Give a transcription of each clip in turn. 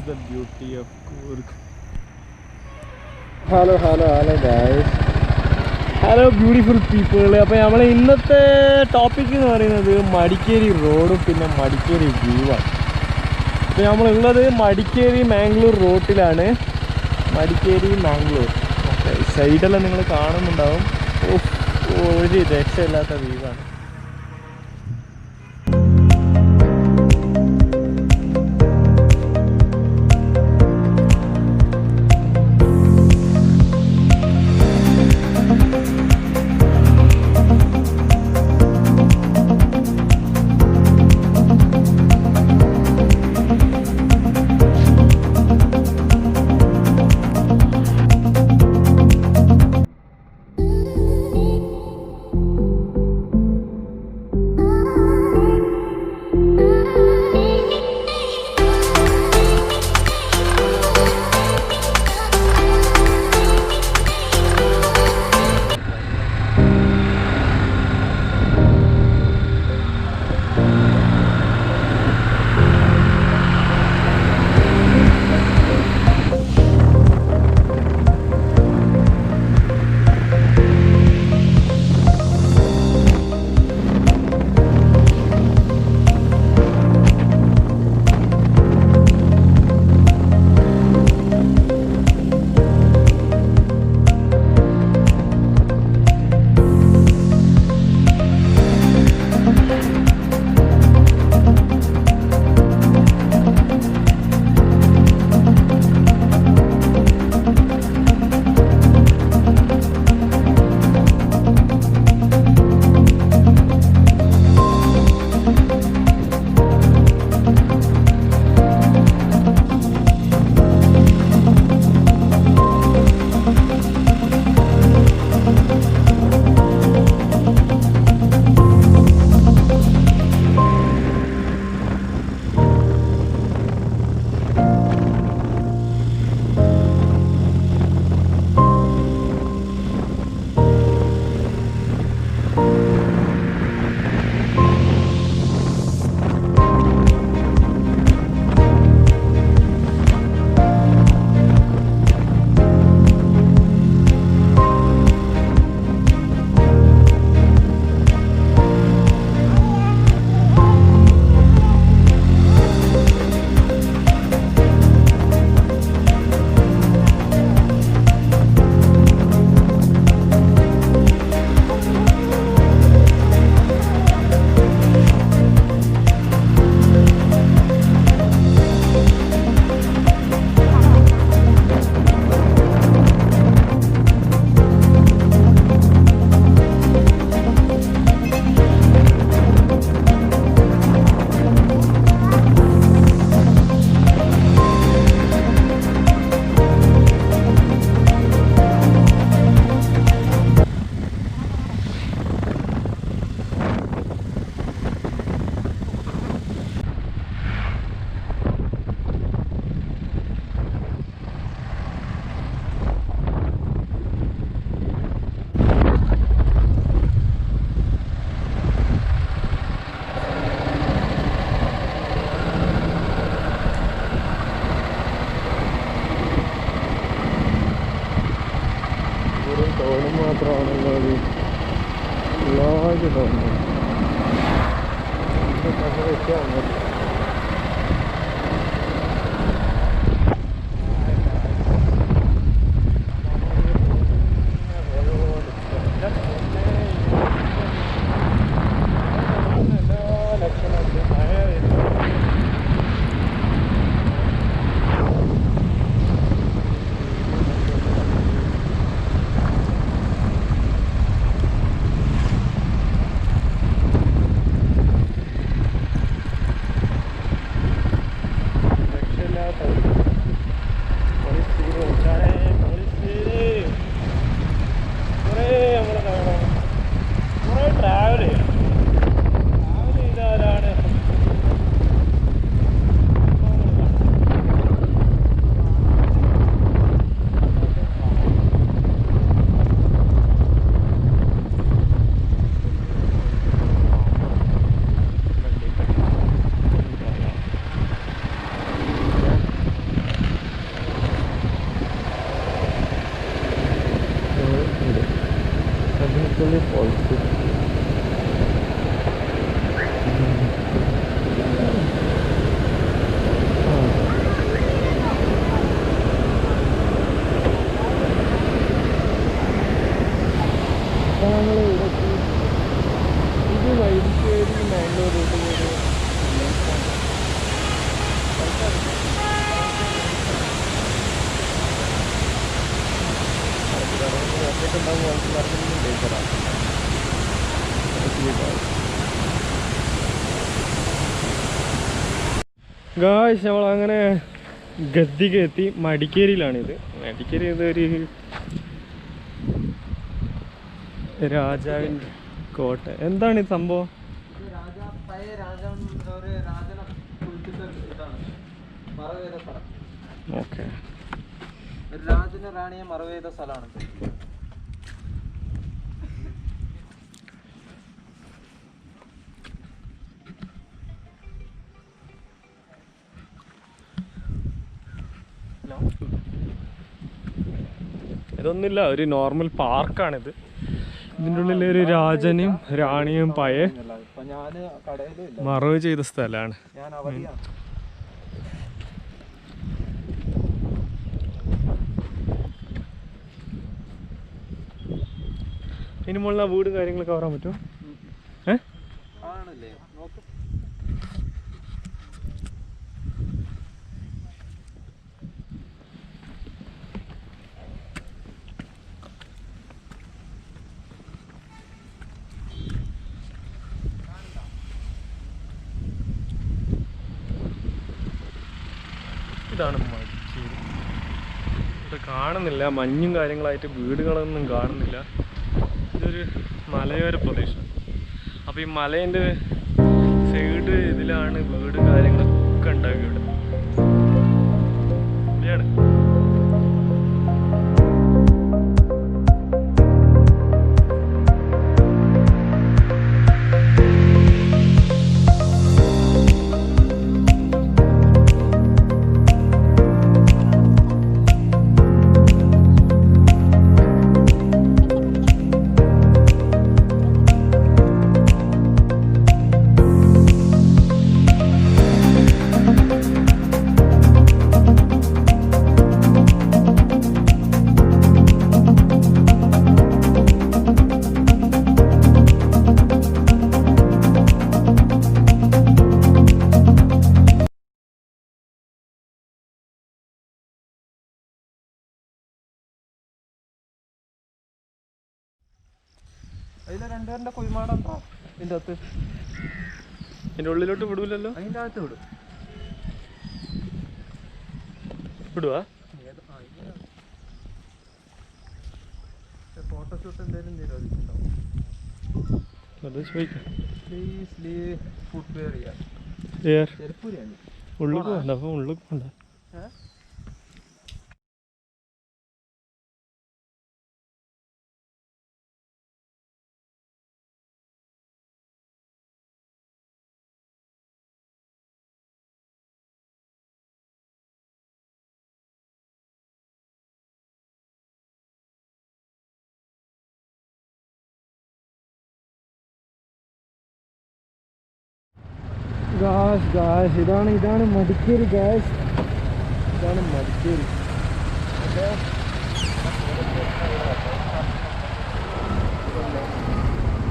the beauty of Coorg. Hello guys. Hello beautiful people. അപ്പോൾ നമ്മൾ ഇന്നത്തെ ടോപ്പിക് എന്ന് പറയുന്നത് മടിക്കേരി റോഡും പിന്നെ മടിക്കേരി വ്യൂ ആണ്. അപ്പോൾ നമ്മളുള്ളത് മടിക്കേരി മാംഗ്ലൂർ റോട്ടിലാണ്. മടിക്കേരി മാംഗ്ലൂർ ഓക്കെ, സൈഡെല്ലാം നിങ്ങൾ കാണുന്നുണ്ടാവും. ഒരു രക്ഷയില്ലാത്ത വ്യൂ ആണ്. Madikeri Fort. ഇത് വൈദ്യുതി മാംഗ്ലൂർ റൂട്ടിൽ ഗായ്സ് നമ്മളങ്ങനെ ഗദ്ദിക്ക് എത്തി. മടിക്കേരിയിലാണിത്. മടിക്കേരി ഇതൊരു രാജാവിൻ്റെ കോട്ട. എന്താണ് ഈ സംഭവം? ഓക്കെ, രാജന് റാണിയെ മറവ് ചെയ്ത സ്ഥലമാണ്. ഇതൊന്നുമില്ല, ഒരു നോർമൽ പാർക്കാണിത്. ഇതിൻ്റെ ഉള്ളിൽ ഒരു രാജനും റാണിയും പഴയ മറവ് ചെയ്ത സ്ഥലമാണ്. ഇനി മുകളിൽ ആ വീട് കാര്യങ്ങളൊക്കെ വരാൻ പറ്റുമോ? ഇതാണ് മടിക്കേരി. ഇവിടെ കാണുന്നില്ല, മഞ്ഞും കാര്യങ്ങളായിട്ട് വീടുകളൊന്നും കാണുന്നില്ല. ഇതൊരു മലയോര പ്രദേശം. അപ്പോൾ ഈ മലേൻ്റെ സൈഡ് ഇതിലാണ് വീട് കാര്യങ്ങളൊക്കെ ഉണ്ടാക്കി ഇവിടെ. ഇവിടെയാണ് അതിലെ രണ്ടുപേരുടെ കുഴിമാടെന്താ ഇതിൻ്റെ അകത്ത്? ഇതിൻ്റെ ഉള്ളിലോട്ട് വിടൂലല്ലോ? അതിൻ്റെ അകത്ത് വിടും. വിടുവാ? ഫോട്ടോഷൂട്ട് എന്തെങ്കിലും നിരോധിച്ചിട്ടുണ്ടാവും. അത് ചോദിക്കാം. ഫുട്വെയർ ചെയ്യാം. ചെരുപ്പൂരിയാണ്. ഉള്ളിൽ പോകണ്ട, അപ്പോൾ ഉള്ളിൽ പോകണ്ട. ഇതാണ് മടിക്കേരി ഗായ്സ്. ഇതാണ് മടിക്കേരി.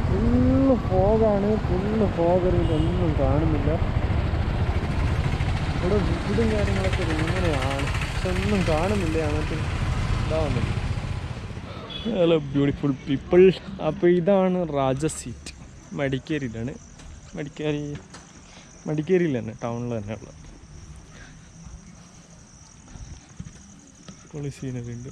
ഫുള്ള് ഫോഗാണ്, ഫുള്ള് ഫോഗ്. ഇതൊന്നും കാണുന്നില്ല. ഇവിടെ വീടും കാര്യങ്ങളൊക്കെ ഇങ്ങനെയാണ്, പക്ഷെ ഒന്നും കാണുന്നില്ല. അങ്ങനത്തെ ഇതാവുന്നില്ല. Hello beautiful people. അപ്പോൾ ഇതാണ് രാജ സീറ്റ്. മടിക്കേരിയിലാണ്. മടിക്കേരിയിൽ തന്നെ, ടൗണിൽ തന്നെ ഉള്ള പൊളി സീനറി ഉണ്ട്.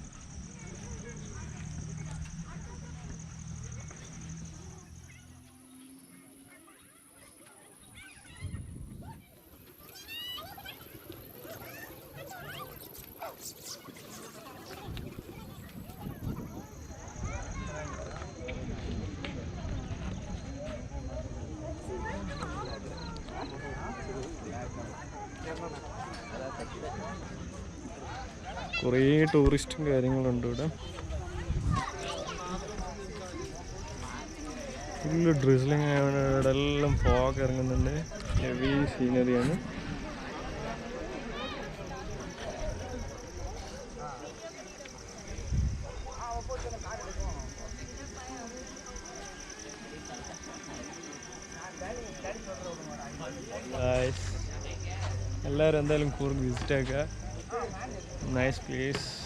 കുറേ ടൂറിസ്റ്റും കാര്യങ്ങളുണ്ട് ഇവിടെ. ഫുള്ള് ഡ്രിസ്ലിംഗ് ആയതുകൊണ്ട് ഇവിടെ എല്ലാം ഫോഗ് ഇറങ്ങുന്നുണ്ട്. ഹെവി സീനറിയാണ്. എല്ലാവരും എന്തായാലും കൂർഗ് വിസിറ്റ് ആക്കുക. Nice place.